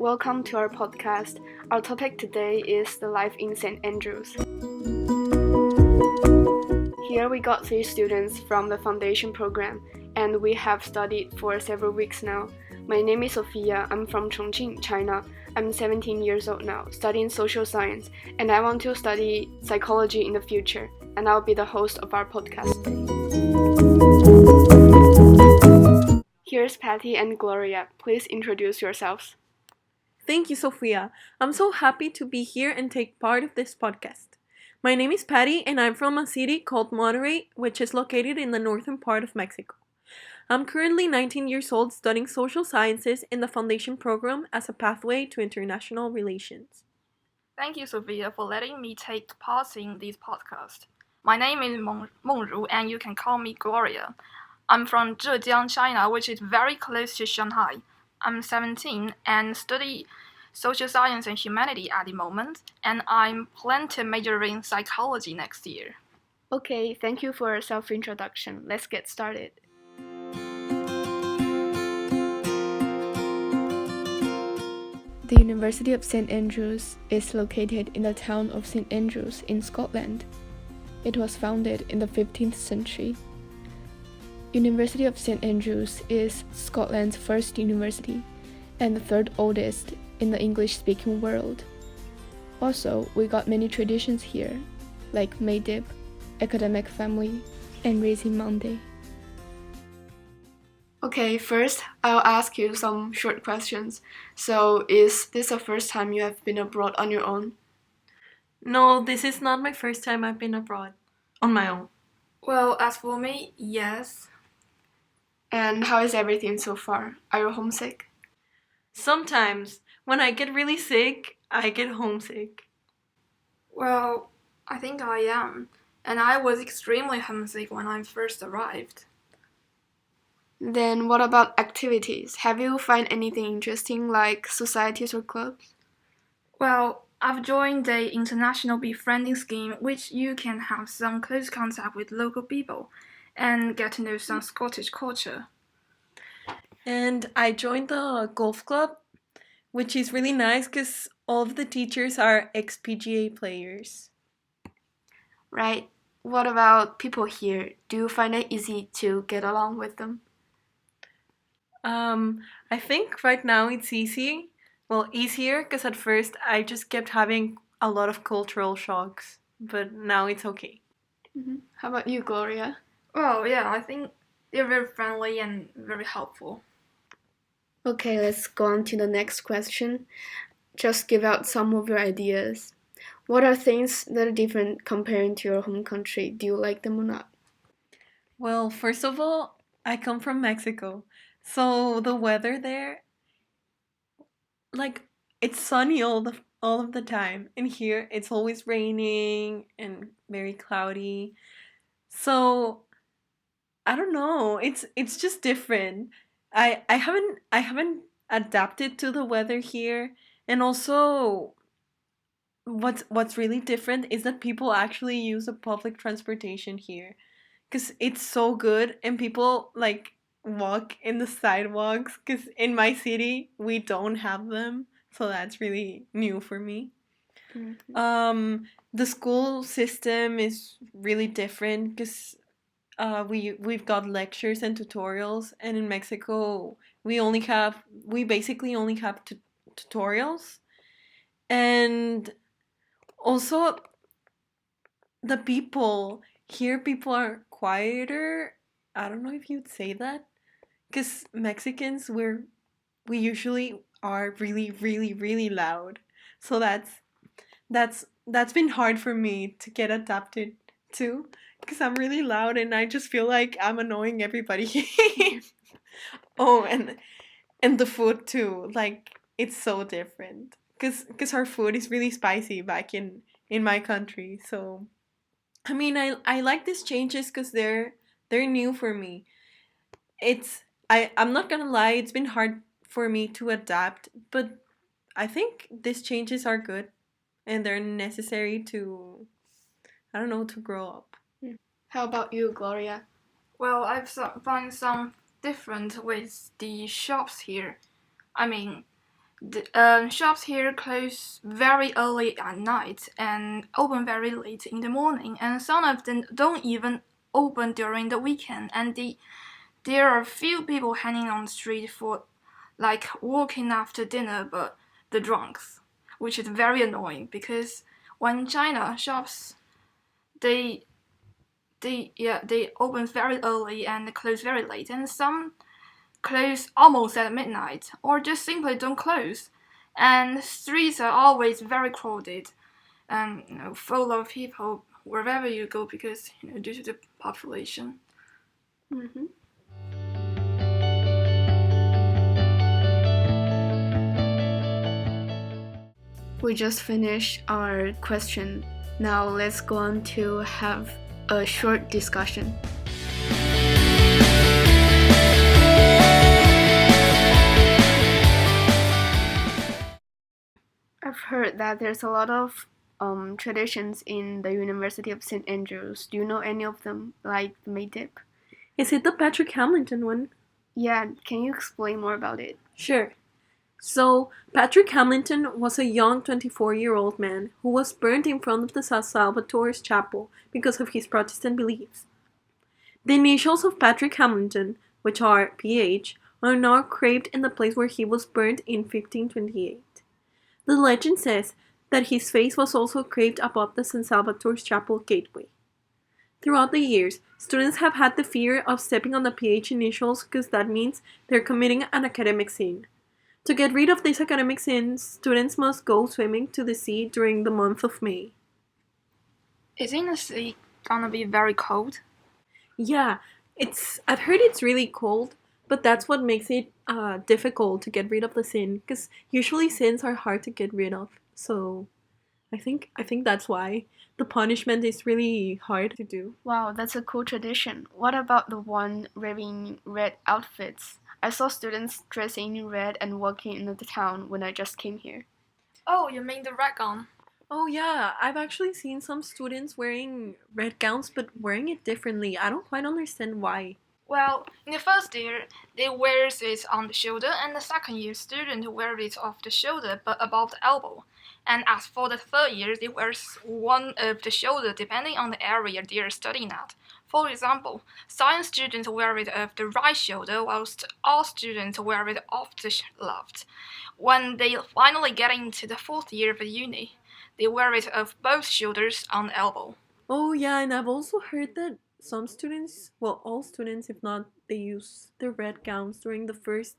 welcome to our podcast. Our topic today is the life in St. Andrews. Here we got 3 students from the foundation program, and we have studied for several weeks now. My name is Sophia. I'm from Chongqing, China. I'm 17 years old now, studying social science, and I want to study psychology in the future, and I'll be the host of our podcast today. Here's Paty and Gloria. Please introduce yourselves. Thank you, Sophia. I'm so happy to be here and take part of this podcast. My name is Paty, and I'm from a city called Monterrey, which is located in the northern part of Mexico. I'm currently 19 years old studying social sciences in the foundation program as a pathway to international relations. Thank you, Sophia, for letting me take part in this podcast. My name is Mengru, and you can call me Gloria. I'm from Zhejiang, China, which is very close to Shanghai. I'm 17 and study social science and humanity at the moment, and I'm planning to major in psychology next year. Okay, thank you for your self-introduction. Let's get started. The University of St. Andrews is located in the town of St. Andrews in Scotland. It was founded in the 15th century. University of St. Andrews is Scotland's first university and the third oldest in the English-speaking world. Also, we got many traditions here, like May Dip, Academic Family, and Raising Monday. Okay, first, I'll ask you some short questions. So, is this the first time you have been abroad on your own? No, this is not my first time I've been abroad on my own. Well, as for me, yes. And how is everything so far? Are you homesick? Sometimes, when I get really sick, I get homesick. Well, I think I am, and I was extremely homesick when I first arrived. Then what about activities? Have you found anything interesting like societies or clubs? Well, I've joined the international befriending scheme, which you can have some close contact with local people and get to know some Scottish culture. And I joined the golf club, which is really nice because all of the teachers are ex-PGA players. Right. What about people here? Do you find it easy to get along with them? I think right now it's easy. Well, easier because at first I just kept having a lot of cultural shocks, but now it's okay. Mm-hmm. How about you, Gloria? Well, yeah, I think they're very friendly and very helpful. Okay, let's go on to the next question. Just give out some of your ideas. What are things that are different comparing to your home country? Do you like them or not? Well, first of all, I come from Mexico, so the weather there, like, it's sunny all of the time. And here it's always raining and very cloudy. So I don't know. It's just different. I haven't adapted to the weather here, and also what's really different is that people actually use a public transportation here, because it's so good, and people like walk in the sidewalks. Because in my city we don't have them, so that's really new for me. Mm-hmm. The school system is really different because we've got lectures and tutorials, and in Mexico we basically only have tutorials, and also the people are quieter. I don't know if you'd say that, because Mexicans we usually are really really really loud, so that's been hard for me to get adapted to, because I'm really loud and I just feel like I'm annoying everybody. Oh, and the food too. Like, it's so different because our food is really spicy back in my country. So I mean, I like these changes because they're new for me. I'm not gonna lie, it's been hard for me to adapt, but I think these changes are good and they're necessary to, I don't know, to grow up. How about you, Gloria? Well, found some different with the shops here. I mean, The shops here close very early at night and open very late in the morning, and some of them don't even open during the weekend. And there are few people hanging on the street for like walking after dinner, but the drunks, which is very annoying because when in China shops they they open very early and close very late, and some close almost at midnight or just simply don't close. And streets are always very crowded and full of people wherever you go because due to the population. Mm-hmm. We just finished our question. Now let's go on to have a short discussion. I've heard that there's a lot of traditions in the University of St. Andrews. Do you know any of them, like the May Dip? Is it the Patrick Hamilton one? Yeah, can you explain more about it? Sure. So, Patrick Hamilton was a young 24-year-old man who was burned in front of the San Salvator's chapel because of his Protestant beliefs. The initials of Patrick Hamilton, which are PH, are now carved in the place where he was burned in 1528. The legend says that his face was also carved above the San Salvator's chapel gateway. Throughout the years, students have had the fear of stepping on the PH initials because that means they're committing an academic sin. To get rid of these academic sins, students must go swimming to the sea during the month of May. Isn't the sea gonna be very cold? Yeah, I've heard it's really cold, but that's what makes it difficult to get rid of the sin, because usually sins are hard to get rid of. So I think that's why the punishment is really hard to do. Wow, that's a cool tradition. What about the one wearing red outfits? I saw students dressing in red and walking in the town when I just came here. Oh, you mean the red gown? Oh yeah, I've actually seen some students wearing red gowns, but wearing it differently. I don't quite understand why. Well, in the first year, they wear it on the shoulder, and the second year, students wear it off the shoulder but above the elbow. And as for the third year, they wear one of the shoulder depending on the area they are studying at. For example, science students wear it off the right shoulder, whilst art students wear it off the left. When they finally get into the fourth year of the uni, they wear it off both shoulders on the elbow. Oh yeah, and I've also heard that some students, well, all students, if not, they use their red gowns during the first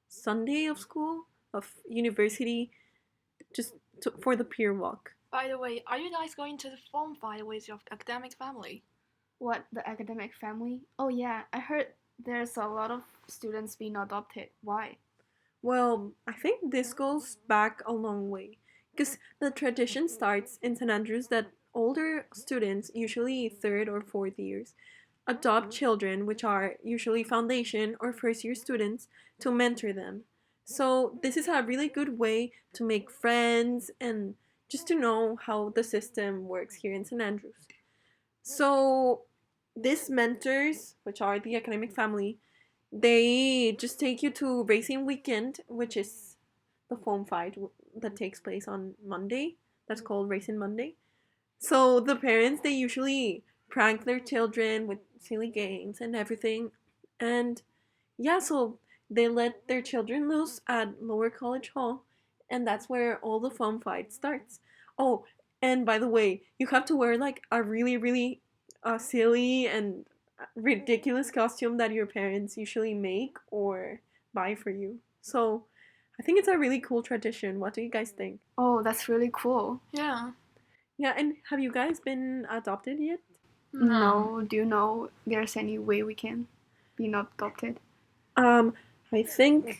Sunday of school, of university, for the pier walk. By the way, are you guys going to the form 5 with your academic family? What, the academic family? Oh yeah, I heard there's a lot of students being adopted. Why? Well, I think this goes back a long way, because the tradition starts in St. Andrews that older students, usually third or fourth years, adopt children, which are usually foundation or first year students, to mentor them. So, this is a really good way to make friends and just to know how the system works here in St. Andrews. So, these mentors, which are the academic family, they just take you to racing weekend, which is the foam fight that takes place on Monday. That's called Racing Monday. So the parents, they usually prank their children with silly games and everything. And yeah, so they let their children loose at Lower College Hall, and that's where all the fun fight starts. Oh, and by the way, you have to wear like a really, really silly and ridiculous costume that your parents usually make or buy for you. So I think it's a really cool tradition. What do you guys think? Oh, that's really cool. Yeah. Yeah, and have you guys been adopted yet? No, do you know there's any way we can be not adopted? I think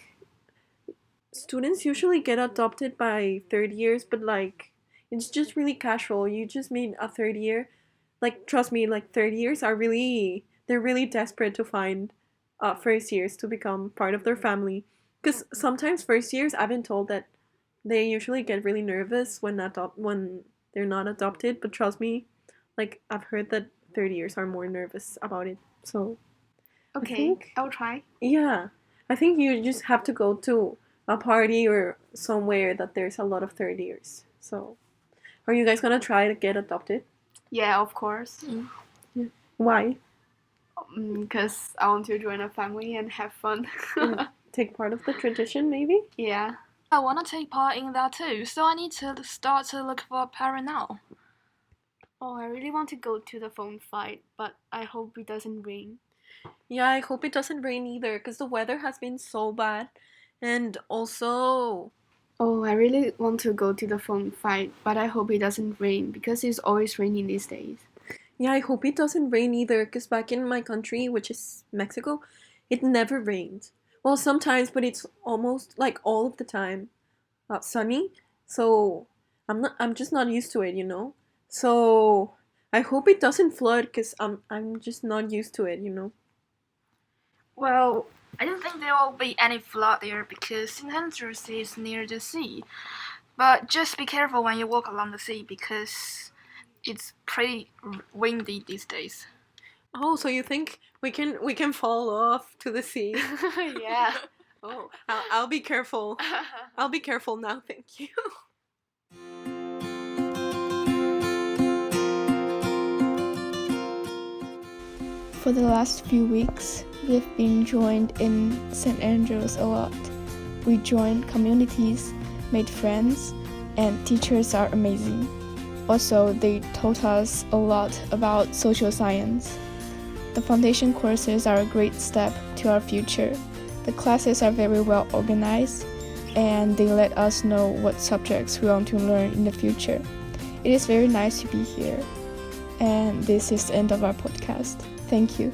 students usually get adopted by third years, but like it's just really casual. You just meet a third year. Like trust me, like third years are really they're really desperate to find first years to become part of their family. Because sometimes first years I've been told that they usually get really nervous when they're not adopted. But trust me, like I've heard that third years are more nervous about it. So Okay, think- I'll try. yeah, I think you just have to go to a party or somewhere that there's a lot of third years. So, are you guys gonna try to get adopted? Yeah, of course. Why? Because I want to join a family and have fun. And take part of the tradition, maybe? Yeah. I want to take part in that too, so I need to start to look for a parent now. Oh, I really want to go to the phone fight, but I hope it doesn't rain. Yeah, I hope it doesn't rain either, because the weather has been so bad. And also, Oh, I really want to go to the phone fight, but I hope it doesn't rain because it's always raining these days. yeah, I hope it doesn't rain either, because back in my country, which is Mexico, it never rains. Well, sometimes, but it's almost like all of the time sunny. So I'm just not used to it, you know. So I hope it doesn't flood, because I'm just not used to it, you know. Well, I don't think there will be any flood there because St. Andrews is near the sea. But just be careful when you walk along the sea because it's pretty windy these days. Oh, so you think we can fall off to the sea? Yeah. Oh, I'll be careful. I'll be careful now, thank you. For the last few weeks, we've been joined in St. Andrews a lot. We joined communities, made friends, and teachers are amazing. Also, they taught us a lot about social science. The foundation courses are a great step to our future. The classes are very well organized, and they let us know what subjects we want to learn in the future. It is very nice to be here. And this is the end of our podcast. Thank you.